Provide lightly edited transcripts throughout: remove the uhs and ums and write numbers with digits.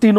3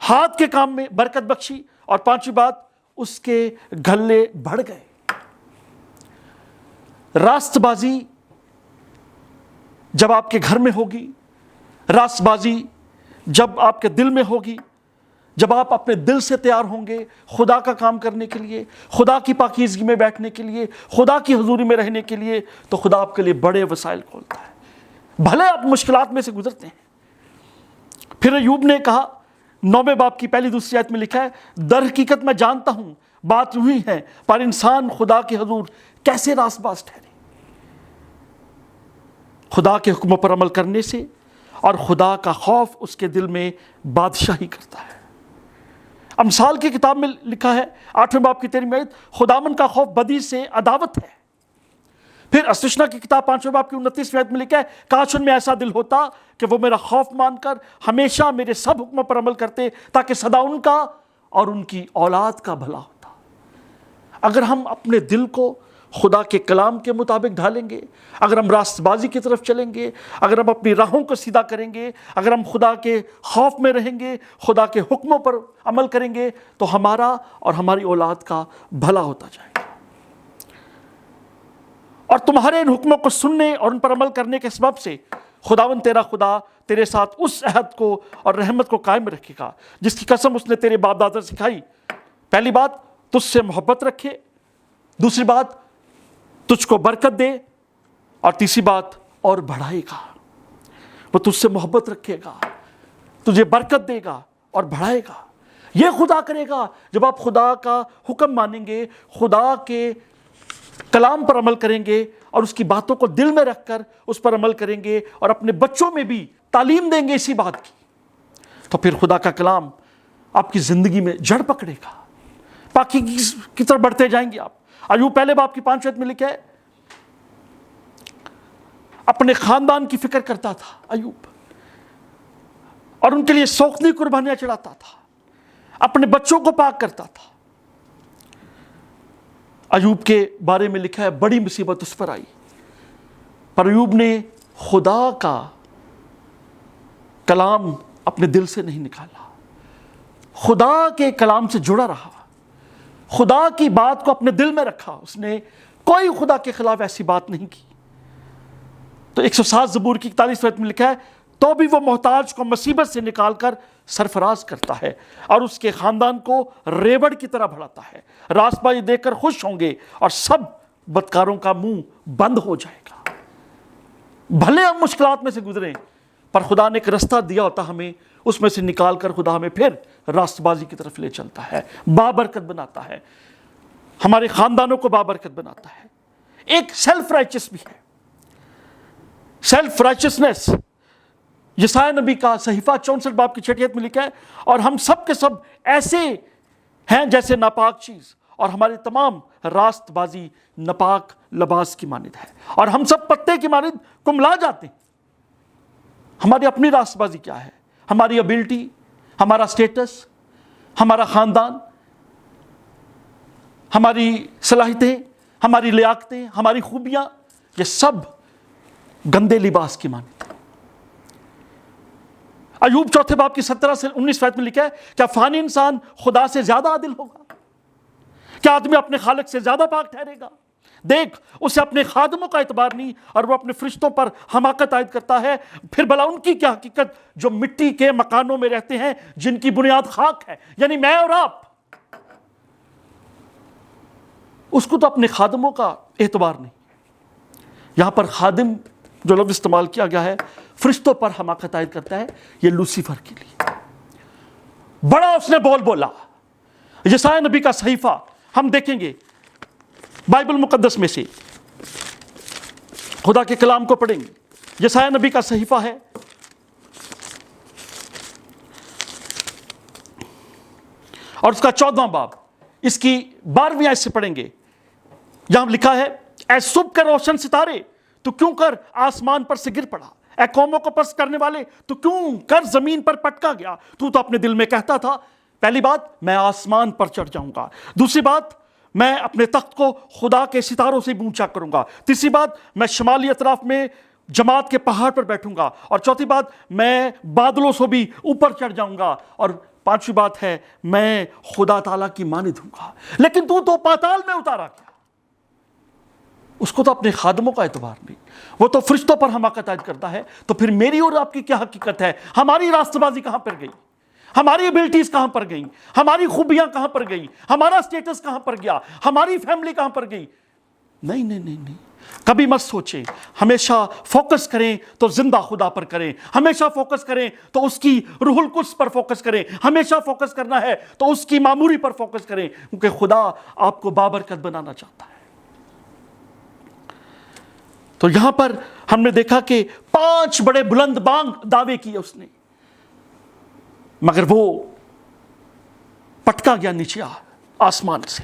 ہاتھ کے کام میں برکت بخشی، اور پانچویں بات اس کے گھلے بڑھ گئے۔ راست بازی جب آپ کے گھر میں ہوگی، راست بازی جب آپ کے دل میں ہوگی، جب آپ اپنے دل سے تیار ہوں گے خدا کا کام کرنے کے لیے، خدا کی پاکیزگی میں بیٹھنے کے لیے، خدا کی حضوری میں رہنے کے لیے، تو خدا آپ کے لیے بڑے وسائل کھولتا ہے، بھلے آپ مشکلات میں سے گزرتے ہیں۔ پھر ایوب نے کہا 9 باب کی پہلی دوسری آیت میں لکھا ہے، در حقیقت میں جانتا ہوں بات یوں ہی ہے، پر انسان خدا کے حضور کیسے راست باز ٹھہرے۔ خدا کے حکموں پر عمل کرنے سے اور خدا کا خوف اس کے دل میں بادشاہی کرتا ہے۔ امثال کی کتاب میں لکھا ہے 8ویں باب کی 13ویں آیت، خداوند کا خوف بدی سے عداوت ہے۔ پھر استثنا کی کتاب 5ویں باب کی 29ویں آیت میں لکھا ہے، کاش ان میں ایسا دل ہوتا کہ وہ میرا خوف مان کر ہمیشہ میرے سب حکموں پر عمل کرتے، تاکہ سدا ان کا اور ان کی اولاد کا بھلا ہوتا۔ اگر ہم اپنے دل کو خدا کے کلام کے مطابق ڈھالیں گے، اگر ہم راست بازی کی طرف چلیں گے، اگر ہم اپنی راہوں کو سیدھا کریں گے، اگر ہم خدا کے خوف میں رہیں گے، خدا کے حکموں پر عمل کریں گے، تو ہمارا اور ہماری اولاد کا بھلا ہوتا جائے گا۔ اور تمہارے ان حکموں کو سننے اور ان پر عمل کرنے کے سبب سے خداوند تیرا خدا تیرے ساتھ اس عہد کو اور رحمت کو قائم رکھے گا جس کی قسم اس نے تیرے باپ دادا سے کھائی۔ پہلی بات، تجھ سے محبت رکھے، دوسری بات تجھ کو برکت دے، اور تیسری بات اور بڑھائے گا۔ وہ تجھ سے محبت رکھے گا، تجھے برکت دے گا اور بڑھائے گا۔ یہ خدا کرے گا جب آپ خدا کا حکم مانیں گے، خدا کے کلام پر عمل کریں گے اور اس کی باتوں کو دل میں رکھ کر اس پر عمل کریں گے، اور اپنے بچوں میں بھی تعلیم دیں گے اسی بات کی، تو پھر خدا کا کلام آپ کی زندگی میں جڑ پکڑے گا، پاکی کی طرف بڑھتے جائیں گے آپ۔ ایوب پہلے باب کی 5ویں آیت میں لکھا ہے، اپنے خاندان کی فکر کرتا تھا ایوب، اور ان کے لیے سوختنی قربانیاں چڑھاتا تھا، اپنے بچوں کو پاک کرتا تھا۔ ایوب کے بارے میں لکھا ہے، بڑی مصیبت اس پر آئی، پر ایوب نے خدا کا کلام اپنے دل سے نہیں نکالا، خدا کے کلام سے جڑا رہا، خدا کی بات کو اپنے دل میں رکھا، اس نے کوئی خدا کے خلاف ایسی بات نہیں کی۔ تو 107 زبور کی 41 آیت میں لکھا ہے، تو بھی وہ محتاج کو مصیبت سے نکال کر سرفراز کرتا ہے اور اس کے خاندان کو ریوڑ کی طرح بڑھاتا ہے۔ راست بازی دیکھ کر خوش ہوں گے اور سب بدکاروں کا منہ بند ہو جائے گا۔ بھلے ہم مشکلات میں سے گزریں، پر خدا نے ایک رستہ دیا ہوتا ہمیں، اس میں سے نکال کر خدا ہمیں پھر راست بازی کی طرف لے چلتا ہے، بابرکت بناتا ہے، ہمارے خاندانوں کو بابرکت بناتا ہے۔ ایک سیلف رائچس بھی ہے، سیلف رائچسنس۔ یسایہ نبی کا صحیفہ 64 باب کی 6 آیت میں لکھا ہے، اور ہم سب کے سب ایسے ہیں جیسے ناپاک چیز، اور ہماری تمام راست بازی ناپاک لباس کی مانند ہے، اور ہم سب پتے کی مانند کملا جاتے ہیں۔ ہماری اپنی راست بازی کیا ہے؟ ہماری ابیلٹی، ہمارا سٹیٹس، ہمارا خاندان، ہماری صلاحیتیں، ہماری لیاقتیں، ہماری خوبیاں، یہ سب گندے لباس کی مانند ہے۔ ایوب 4 باب کی 17 سے 19 آیت میں لکھا ہے، کیا فانی انسان خدا سے زیادہ عادل ہوگا؟ کیا آدمی اپنے خالق سے زیادہ پاک ٹھہرے گا؟ دیکھ، اسے اپنے خادموں کا اعتبار نہیں، اور وہ اپنے فرشتوں پر حماقت عائد کرتا ہے۔ پھر بھلا ان کی کیا حقیقت جو مٹی کے مکانوں میں رہتے ہیں، جن کی بنیاد خاک ہے، یعنی میں اور آپ۔ اس کو تو اپنے خادموں کا اعتبار نہیں۔ یہاں پر خادم جو لفظ استعمال کیا گیا ہے، فرشتوں پر حماقت عائد کرتا ہے، یہ لوسیفر کے لیے۔ بڑا اس نے بول بولا۔ یسایہ نبی کا صحیفہ ہم دیکھیں گے بائبل مقدس میں سے، خدا کے کلام کو پڑھیں گے۔ یسایہ نبی کا صحیفہ ہے، اور اس کا 14واں باب، اس کی 12ویں آیت سے پڑھیں گے۔ یہاں لکھا ہے، اے صبح کے روشن ستارے، تو کیوں کر آسمان پر سے گر پڑا؟ اے قوموں کو پست کرنے والے، تو کیوں کر زمین پر پٹکا گیا؟ تو اپنے دل میں کہتا تھا، پہلی بات میں آسمان پر چڑھ جاؤں گا، دوسری بات میں اپنے تخت کو خدا کے ستاروں سے اونچا کروں گا، تیسری بات میں شمالی اطراف میں جماعت کے پہاڑ پر بیٹھوں گا، اور چوتھی بات میں بادلوں سے بھی اوپر چڑھ جاؤں گا، اور 5ویں بات ہے میں خدا تعالیٰ کی مانند ہوں گا. لیکن تو پاتال میں اتارا گیا. اس کو تو اپنے خادموں کا اعتبار نہیں, وہ تو فرشتوں پر حماقت عائد کرتا ہے. تو پھر میری اور آپ کی کیا حقیقت ہے؟ ہماری راستہ بازی کہاں پر گئی؟ ہماری ایبلٹیز کہاں پر گئیں؟ ہماری خوبیاں کہاں پر گئیں؟ ہمارا سٹیٹس کہاں پر گیا؟ ہماری فیملی کہاں پر گئی؟ نہیں نہیں نہیں نہیں, کبھی مت سوچیں. ہمیشہ فوکس کریں تو زندہ خدا پر کریں, ہمیشہ فوکس کریں تو اس کی روح القدس پر فوکس کریں, ہمیشہ فوکس کرنا ہے تو اس کی معموری پر فوکس کریں, کیونکہ خدا آپ کو بابرکت بنانا چاہتا ہے. تو یہاں پر ہم نے دیکھا کہ 5 بڑے بلند بانگ دعوے کیے اس نے, مگر وہ پٹکا گیا نیچے آسمان سے.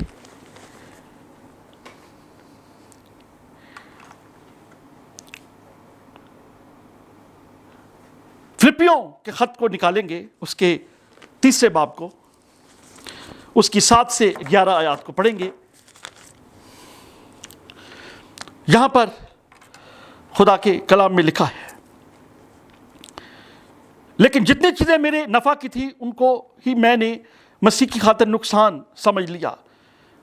فلپیوں کے خط کو نکالیں گے, اس کے 3 باب کو, اس کی 7 سے 11 آیات کو پڑھیں گے. یہاں پر خدا کے کلام میں لکھا ہے, لیکن جتنی چیزیں میرے نفع کی تھی ان کو ہی میں نے مسیح کی خاطر نقصان سمجھ لیا,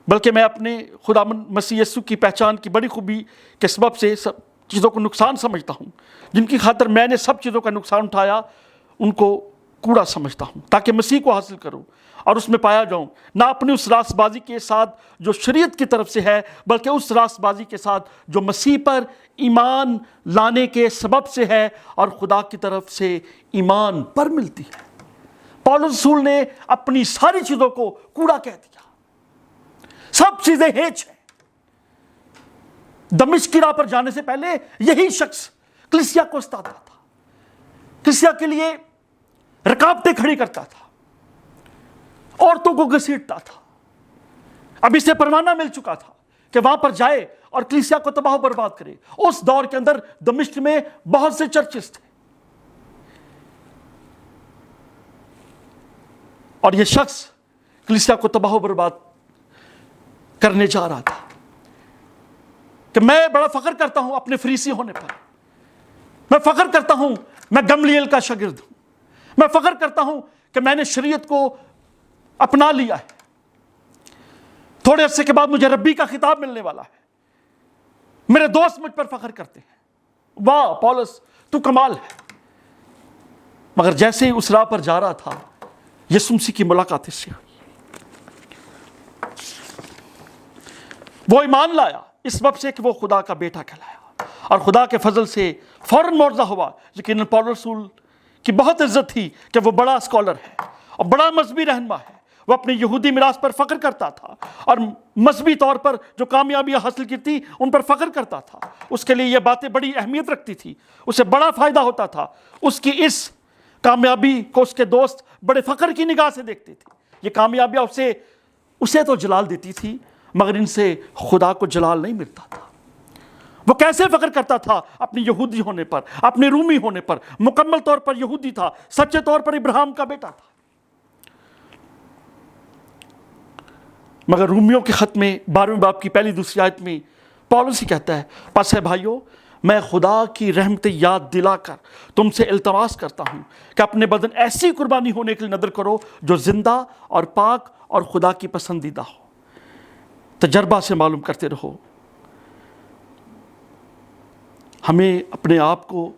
بلکہ میں اپنے خداوند مسیح یسوع کی پہچان کی بڑی خوبی کے سبب سے سب چیزوں کو نقصان سمجھتا ہوں, جن کی خاطر میں نے سب چیزوں کا نقصان اٹھایا ان کو کوڑا سمجھتا ہوں, تاکہ مسیح کو حاصل کروں اور اس میں پایا جاؤں, نہ اپنی اس راست بازی کے ساتھ جو شریعت کی طرف سے ہے, بلکہ اس راست بازی کے ساتھ جو مسیح پر ایمان لانے کے سبب سے ہے اور خدا کی طرف سے ایمان پر ملتی ہے. پولس رسول نے اپنی ساری چیزوں کو کوڑا کہہ دیا, سب چیزیں ہیچ ہیں. دمشق کی راہ پر جانے سے پہلے یہی شخص کلیسیا کو استاتا تھا, کلیسیا کے لیے رکاوٹیں کھڑی کرتا تھا, عورتوں کو گھسیٹتا تھا. اب اسے پروانہ مل چکا تھا کہ وہاں پر جائے اور کلیسیا کو تباہ و برباد کرے. اس دور کے اندر دمشق میں بہت سے چرچز تھے, اور یہ شخص کلیسیا کو تباہ و برباد کرنے جا رہا تھا. کہ میں بڑا فخر کرتا ہوں اپنے فریسی ہونے پر, میں فخر کرتا ہوں میں گملیل کا شاگرد ہوں, میں فخر کرتا ہوں کہ میں نے شریعت کو اپنا لیا ہے, تھوڑے عرصے کے بعد مجھے ربی کا خطاب ملنے والا ہے. میرے دوست مجھ پر فخر کرتے ہیں, واہ پولس تو کمال ہے. مگر جیسے ہی اس راہ پر جا رہا تھا, یسوع مسیح کی ملاقات اس سے ہوئی. وہ ایمان لایا اس سبب سے کہ وہ خدا کا بیٹا کہلایا, اور خدا کے فضل سے فوراً معجزہ ہوا. لیکن پولس رسول کی بہت عزت تھی کہ وہ بڑا اسکالر ہے اور بڑا مذہبی رہنما ہے. وہ اپنی یہودی میراث پر فخر کرتا تھا اور مذہبی طور پر جو کامیابیاں حاصل کی تھی ان پر فخر کرتا تھا. اس کے لیے یہ باتیں بڑی اہمیت رکھتی تھی, اسے بڑا فائدہ ہوتا تھا. اس کی اس کامیابی کو اس کے دوست بڑے فخر کی نگاہ سے دیکھتے تھے. یہ کامیابیاں اسے تو جلال دیتی تھی, مگر ان سے خدا کو جلال نہیں ملتا تھا. وہ کیسے فخر کرتا تھا؟ اپنی یہودی ہونے پر, اپنے رومی ہونے پر. مکمل طور پر یہودی تھا, سچے طور پر ابراہیم کا بیٹا تھا. مگر رومیوں کے خط میں 12ویں باب کی 1-2 آیت میں پولس ہی کہتا ہے, پس ہے بھائیو میں خدا کی رحمت یاد دلا کر تم سے التماس کرتا ہوں کہ اپنے بدن ایسی قربانی ہونے کے لیے نذر کرو جو زندہ اور پاک اور خدا کی پسندیدہ ہو. تجربہ سے معلوم کرتے رہو. ہمیں اپنے آپ کو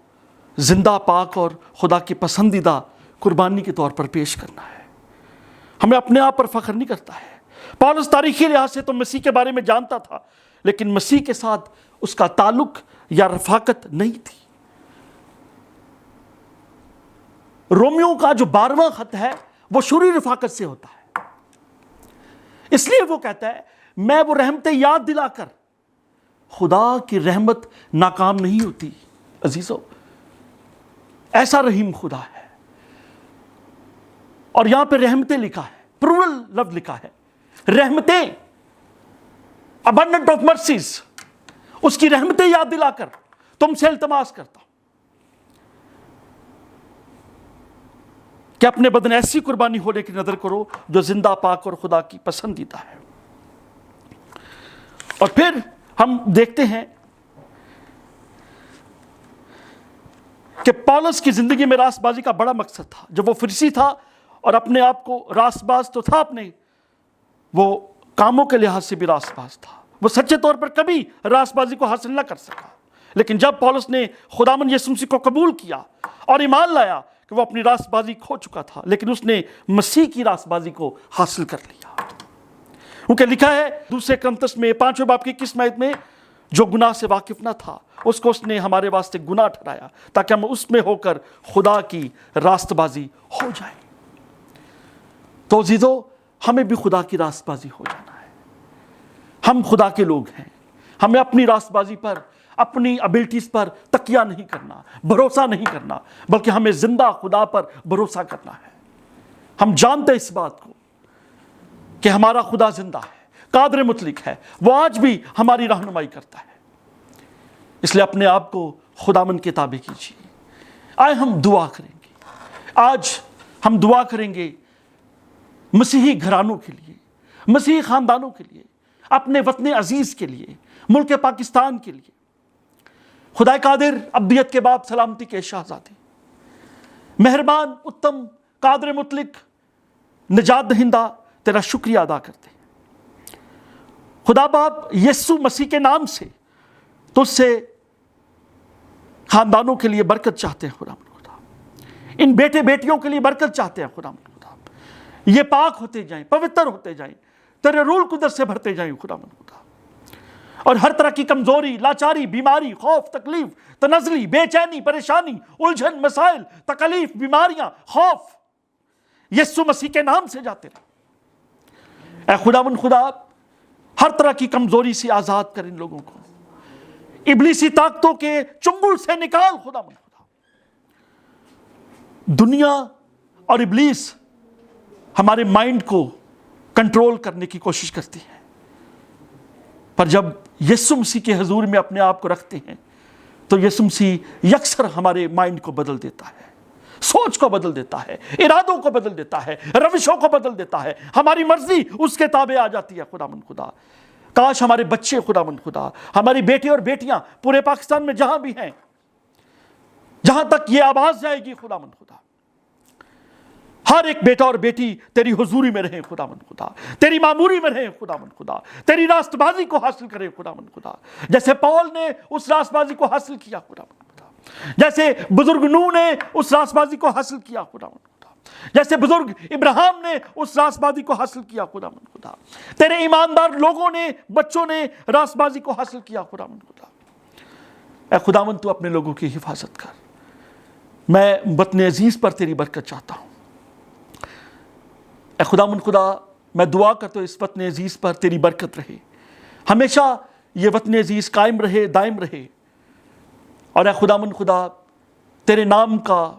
زندہ, پاک اور خدا کی پسندیدہ قربانی کے طور پر پیش کرنا ہے. ہمیں اپنے آپ پر فخر نہیں کرتا ہے. پولس تاریخی لحاظ سے تو مسیح کے بارے میں جانتا تھا, لیکن مسیح کے ساتھ اس کا تعلق یا رفاقت نہیں تھی. رومیوں کا جو 12واں خط ہے وہ شروعی رفاقت سے ہوتا ہے. اس لیے وہ کہتا ہے میں وہ رحمتیں یاد دلا کر, خدا کی رحمت ناکام نہیں ہوتی عزیزو, ایسا رحیم خدا ہے. اور یہاں پہ رحمتیں لکھا ہے, پلورل لفظ لکھا ہے, رحمتیں, abundant of mercies. اس کی رحمتیں یاد دلا کر تم سے التماس کرتا ہوں کہ اپنے بدن ایسی قربانی ہونے کی نذر کرو جو زندہ, پاک اور خدا کی پسندیدہ ہے. اور پھر ہم دیکھتے ہیں کہ پولس کی زندگی میں راست بازی کا بڑا مقصد تھا. جب وہ فریسی تھا اور اپنے آپ کو راست باز تو تھا، اپنے وہ کاموں کے لحاظ سے بھی راست باز تھا، وہ سچے طور پر کبھی راست بازی کو حاصل نہ کر سکا، لیکن جب پولس نے خداوند یسوع مسیح کو قبول کیا اور ایمان لایا کہ وہ اپنی راست بازی کھو چکا تھا، لیکن اس نے مسیح کی راست بازی کو حاصل کر لیا۔ کیونکہ لکھا ہے دوسرے کرنتس میں 5 باب کی 21 آیت میں، جو گناہ سے واقف نہ تھا اس کو اس نے ہمارے واسطے گناہ ٹھہرایا تاکہ ہم اس میں ہو کر خدا کی راست بازی ہو جائیں۔ تو عزیزو، ہمیں بھی خدا کی راست بازی ہو جانا ہے۔ ہم خدا کے لوگ ہیں، ہمیں اپنی راست بازی پر، اپنی ابیلٹیز پر تکیہ نہیں کرنا، بھروسہ نہیں کرنا، بلکہ ہمیں زندہ خدا پر بھروسہ کرنا ہے۔ ہم جانتے اس بات کو کہ ہمارا خدا زندہ ہے، قادر مطلق ہے، وہ آج بھی ہماری رہنمائی کرتا ہے۔ اس لیے اپنے آپ کو خداوند کے تابع کیجیے۔ آئے ہم دعا کریں گے، آج ہم دعا کریں گے مسیحی گھرانوں کے لیے، مسیحی خاندانوں کے لیے، اپنے وطن عزیز کے لیے، ملک پاکستان کے لیے۔ خدا قادر، ابدیت کے باپ، سلامتی کے شہزادے، مہربان، اتم، قادر مطلق، نجات دہندہ، تیرا شکریہ ادا کرتے ہیں۔ خدا باپ، یسوع مسیح کے نام سے تجھ سے خاندانوں کے لیے برکت چاہتے ہیں خدا، ان بیٹے بیٹیوں کے لیے برکت چاہتے ہیں خدا، یہ پاک ہوتے جائیں، پوتر ہوتے جائیں، تیرے روح القدس سے بھرتے جائیں خدا، اور ہر طرح کی کمزوری، لاچاری، بیماری، خوف، تکلیف، تنزلی، بے چینی، پریشانی، الجھن، مسائل، تکلیف، بیماریاں، خوف یسوع مسیح کے نام سے جاتے رہے۔ اے خداوند خدا، ہر طرح کی کمزوری سے آزاد کر ان لوگوں کو، ابلیسی طاقتوں کے چنگل سے نکال خداوند خدا۔ دنیا اور ابلیس ہمارے مائنڈ کو کنٹرول کرنے کی کوشش کرتی ہے، پر جب یسوع مسیح کے حضور میں اپنے آپ کو رکھتے ہیں تو یسوع مسیح یکسر ہمارے مائنڈ کو بدل دیتا ہے، سوچ کو بدل دیتا ہے، ارادوں کو بدل دیتا ہے، روشوں کو بدل دیتا ہے، ہماری مرضی اس کے تابع آ جاتی ہے خداوند خدا۔ کاش ہمارے بچے خداوند خدا، ہماری بیٹے اور بیٹیاں پورے پاکستان میں جہاں بھی ہیں، جہاں تک یہ آواز جائے گی خداوند خدا، ہر ایک بیٹا اور بیٹی تیری حضوری میں رہیں خداوند خدا، تیری معموری میں رہیں خداوند خدا، تیری راست بازی کو حاصل کریں خداوند خدا، جیسے پول نے اس راست بازی کو حاصل کیا خداوند خدا، جیسے بزرگ نوح نے اس راست بازی کو حاصل کیا خداوند خدا، جیسے بزرگ ابراہیم نے اس راست بازی کو حاصل کیا خداوند خدا، تیرے ایماندار لوگوں نے، بچوں نے راست بازی کو حاصل کیا خداوند خدا۔ اے خداوند تو اپنے لوگوں کی حفاظت کر۔ میں وطن عزیز پر تیری برکت چاہتا ہوں۔ اے خداوند خدا، میں دعا کرتا ہوں اس وطن عزیز پر تیری برکت رہے، ہمیشہ یہ وطن عزیز قائم رہے، دائم رہے، اور اے خداوند خدا تیرے نام کا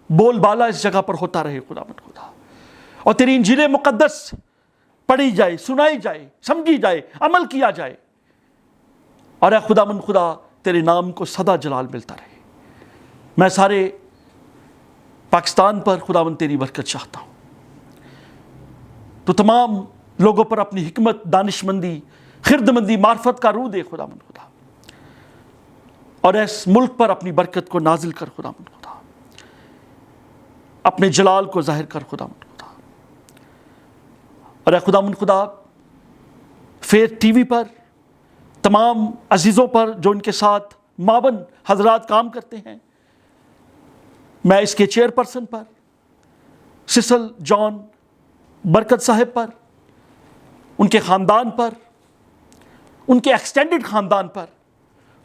بول بالا اس جگہ پر ہوتا رہے خداوند خدا، اور تیری انجیل مقدس پڑھی جائے، سنائی جائے، سمجھی جائے، عمل کیا جائے، اور اے خداوند خدا تیرے نام کو سدا جلال ملتا رہے۔ میں سارے پاکستان پر خداوند تیری برکت چاہتا ہوں، تو تمام لوگوں پر اپنی حکمت، دانشمندی، خردمندی، معرفت کا روح دے خداوند خدا، اور اس ملک پر اپنی برکت کو نازل کر خداوند خدا، اپنے جلال کو ظاہر کر خداوند خدا۔ اور اے خداوند خدا، فیض ٹی وی پر تمام عزیزوں پر جو ان کے ساتھ معاون حضرات کام کرتے ہیں، میں اس کے چیئر پرسن پر سسل جان برکت صاحب پر، ان کے خاندان پر، ان کے ایکسٹینڈڈ خاندان پر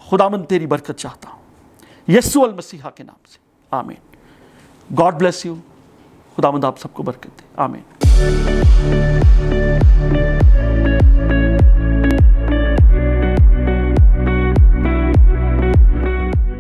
خداوند تیری برکت چاہتا ہوں، یسوع المسیح کے نام سے، آمین۔ گاڈ بلیس یو، خداوند آپ سب کو برکت دے، آمین۔